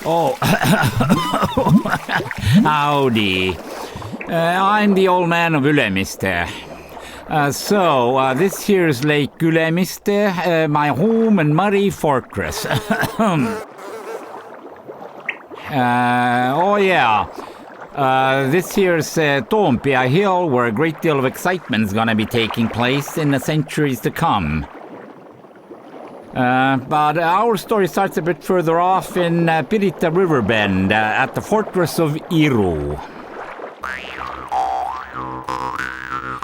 Oh, howdy. I'm the old man of Ülemiste. This here's Lake Ülemiste, my home and muddy fortress. This here's Toompea Hill, where a great deal of excitement's gonna be taking place in the centuries to come. But our story starts a bit further off in Pirita River Bend, at the fortress of Iru.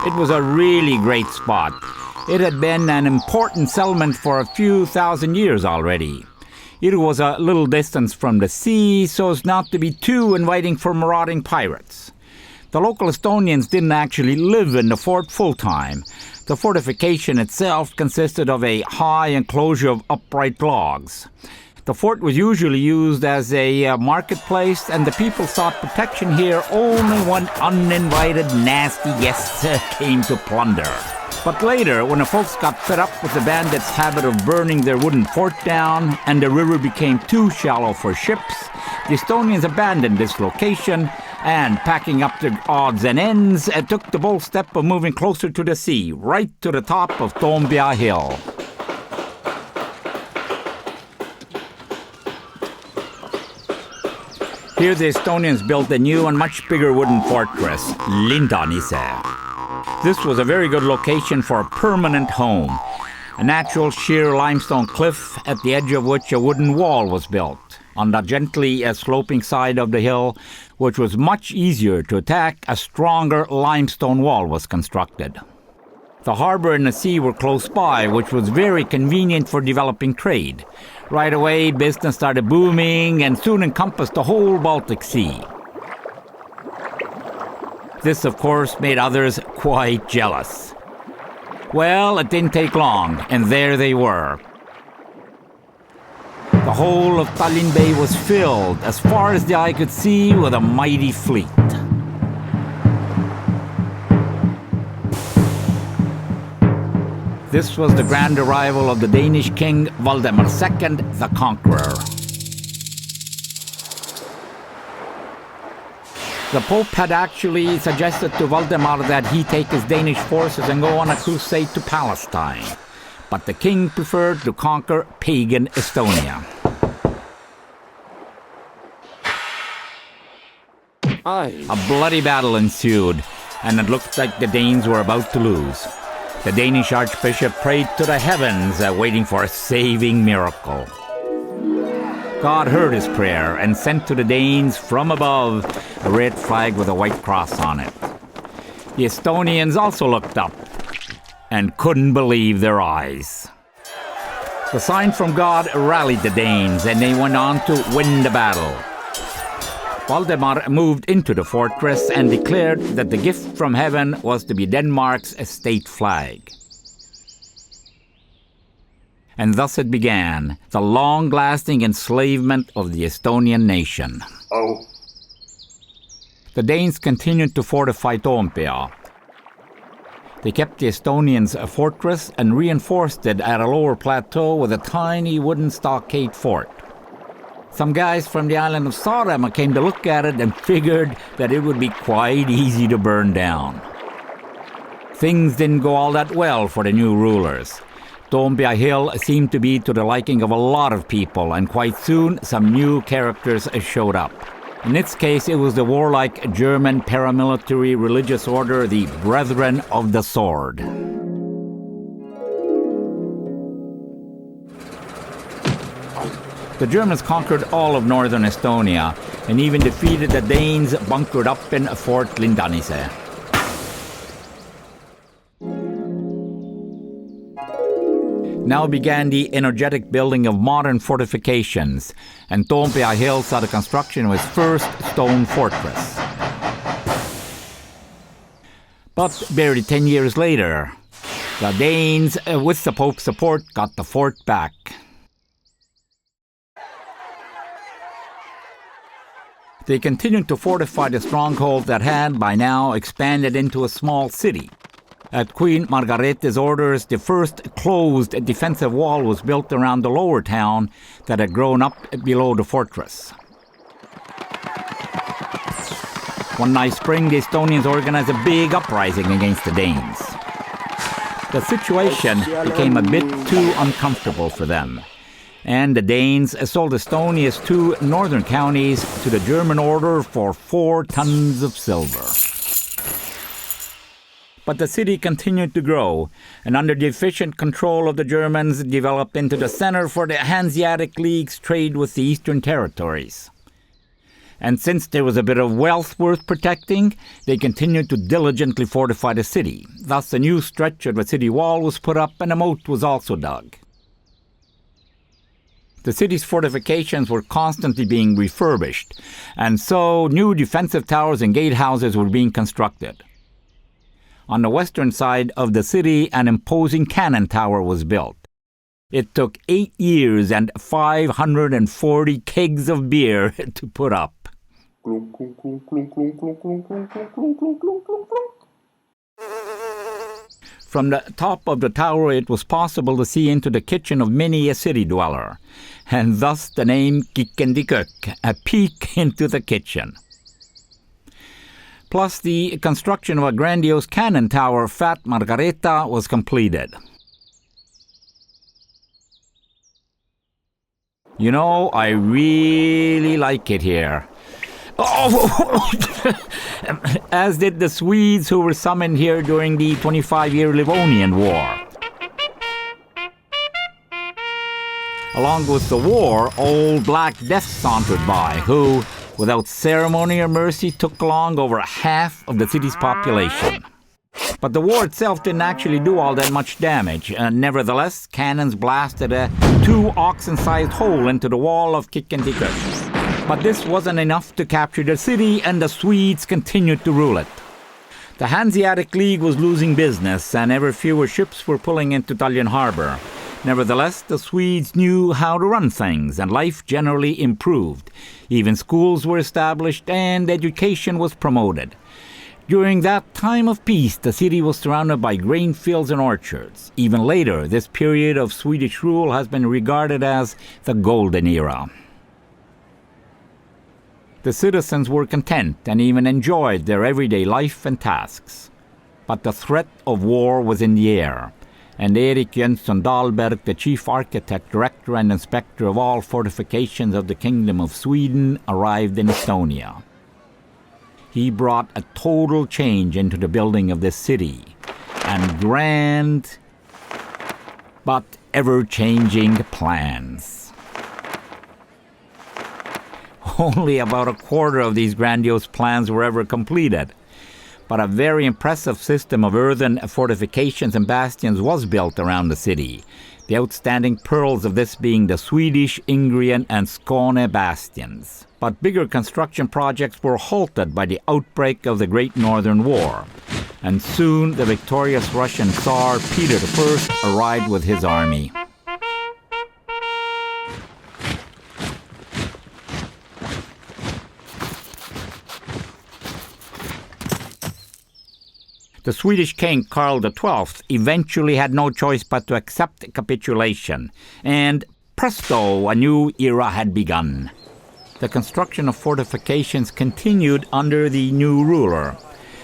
It was a really great spot. It had been an important settlement for a few thousand years already. It was a little distance from the sea, so as not to be too inviting for marauding pirates. The local Estonians didn't actually live in the fort full-time. The fortification itself consisted of a high enclosure of upright logs. The fort was usually used as a marketplace, and the people sought protection here only when uninvited nasty guests came to plunder. But later, when the folks got fed up with the bandits' habit of burning their wooden fort down, and the river became too shallow for ships, the Estonians abandoned this location, and packing up their odds and ends, took the bold step of moving closer to the sea, right to the top of Toompea Hill. Here the Estonians built a new and much bigger wooden fortress, Lindanise. This was a very good location for a permanent home, a natural sheer limestone cliff at the edge of which a wooden wall was built, on the gently sloping side of the hill, which was much easier to attack. A stronger limestone wall was constructed. The harbor and the sea were close by, which was very convenient for developing trade. Right away, business started booming and soon encompassed the whole Baltic Sea. This, of course, made others quite jealous. Well, it didn't take long, and there they were. The whole of Tallinn Bay was filled, as far as the eye could see, with a mighty fleet. This was the grand arrival of the Danish king Valdemar II the Conqueror. The Pope had actually suggested to Valdemar that he take his Danish forces and go on a crusade to Palestine. But the king preferred to conquer pagan Estonia. A bloody battle ensued, and it looked like the Danes were about to lose. The Danish archbishop prayed to the heavens, waiting for a saving miracle. God heard his prayer and sent to the Danes from above a red flag with a white cross on it. The Estonians also looked up and couldn't believe their eyes. The sign from God rallied the Danes, and they went on to win the battle. Valdemar moved into the fortress and declared that the gift from heaven was to be Denmark's state flag. And thus it began, the long-lasting enslavement of the Estonian nation. The Danes continued to fortify Toompea. They kept the Estonians a fortress and reinforced it at a lower plateau with a tiny wooden stockade fort. Some guys from the island of Saaremaa came to look at it and figured that it would be quite easy to burn down. Things didn't go all that well for the new rulers. Toompea Hill seemed to be to the liking of a lot of people, and quite soon some new characters showed up. In this case, it was the warlike German paramilitary religious order, the Brethren of the Sword. The Germans conquered all of northern Estonia and even defeated the Danes bunkered up in Fort Lindanise. Now began the energetic building of modern fortifications, and Toompea Hill saw the construction of its first stone fortress. But barely 10 years later, the Danes, with the Pope's support, got the fort back. They continued to fortify the stronghold that had, by now, expanded into a small city. At Queen Margarete's orders, the first closed defensive wall was built around the lower town that had grown up below the fortress. One nice spring, the Estonians organized a big uprising against the Danes. The situation became a bit too uncomfortable for them, and the Danes sold Estonia's 2 northern counties to the German order for 4 tons of silver. But the city continued to grow, and under the efficient control of the Germans, developed into the center for the Hanseatic League's trade with the Eastern Territories. And since there was a bit of wealth worth protecting, they continued to diligently fortify the city. Thus, a new stretch of the city wall was put up and a moat was also dug. The city's fortifications were constantly being refurbished, and so new defensive towers and gatehouses were being constructed. On the western side of the city, an imposing cannon tower was built. It took 8 years and 540 kegs of beer to put up. From the top of the tower, it was possible to see into the kitchen of many a city dweller, and thus the name Kikkendi-kök, a peek into the kitchen. Plus, the construction of a grandiose cannon tower, Fat Margareta, was completed. You know, I really like it here. Oh, as did the Swedes who were summoned here during the 25-year Livonian War. Along with the war, old Black Death sauntered by, who, without ceremony or mercy, took along over half of the city's population. But the war itself didn't actually do all that much damage. Nevertheless, cannons blasted a 2-oxen-sized hole into the wall of Kikkendi-kök. But this wasn't enough to capture the city, and the Swedes continued to rule it. The Hanseatic League was losing business, and ever fewer ships were pulling into Tallinn harbor. Nevertheless, the Swedes knew how to run things, and life generally improved. Even schools were established, and education was promoted. During that time of peace, the city was surrounded by grain fields and orchards. Even later, this period of Swedish rule has been regarded as the Golden Era. The citizens were content and even enjoyed their everyday life and tasks. But the threat of war was in the air, and Erik Jönsson Dahlberg, the chief architect, director, and inspector of all fortifications of the Kingdom of Sweden, arrived in Estonia. He brought a total change into the building of this city, and grand but ever-changing plans. Only about a quarter of these grandiose plans were ever completed, but a very impressive system of earthen fortifications and bastions was built around the city, the outstanding pearls of this being the Swedish, Ingrian, and Skåne bastions. But bigger construction projects were halted by the outbreak of the Great Northern War, and soon the victorious Russian Tsar Peter I arrived with his army. The Swedish king Karl XII eventually had no choice but to accept capitulation, and presto, a new era had begun. The construction of fortifications continued under the new ruler,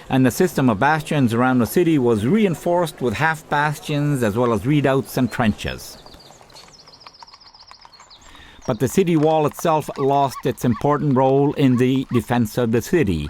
and the system of bastions around the city was reinforced with half-bastions as well as redoubts and trenches. But the city wall itself lost its important role in the defense of the city,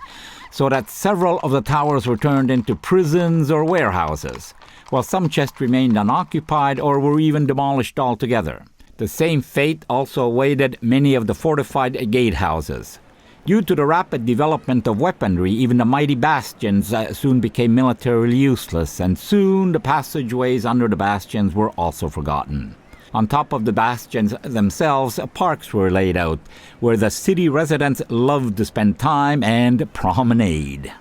so that several of the towers were turned into prisons or warehouses, while some chests remained unoccupied or were even demolished altogether. The same fate also awaited many of the fortified gatehouses. Due to the rapid development of weaponry, even the mighty bastions soon became militarily useless, and soon the passageways under the bastions were also forgotten. On top of the bastions themselves, parks were laid out, where the city residents loved to spend time and promenade.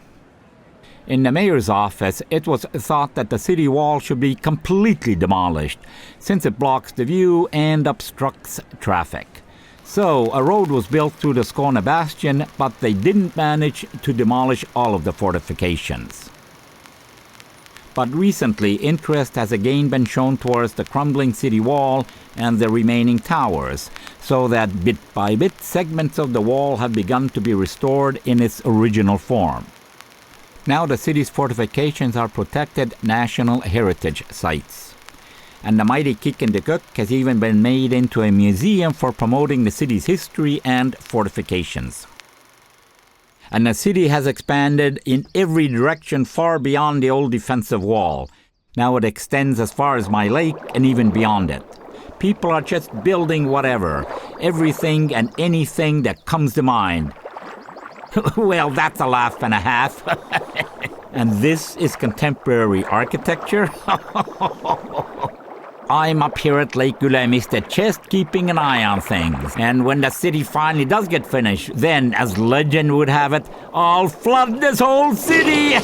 In the mayor's office, it was thought that the city wall should be completely demolished, since it blocks the view and obstructs traffic. So a road was built through the Skåne bastion, but they didn't manage to demolish all of the fortifications. But recently, interest has again been shown towards the crumbling city wall and the remaining towers, so that bit by bit segments of the wall have begun to be restored in its original form. Now the city's fortifications are protected national heritage sites. And the mighty Kikindikuk has even been made into a museum for promoting the city's history and fortifications. And the city has expanded in every direction far beyond the old defensive wall. Now it extends as far as my lake and even beyond it. People are just building whatever, everything and anything that comes to mind. Well, that's a laugh and a half. And this is contemporary architecture? I'm up here at Lake Ülemiste just keeping an eye on things. And when the city finally does get finished, then, as legend would have it, I'll flood this whole city!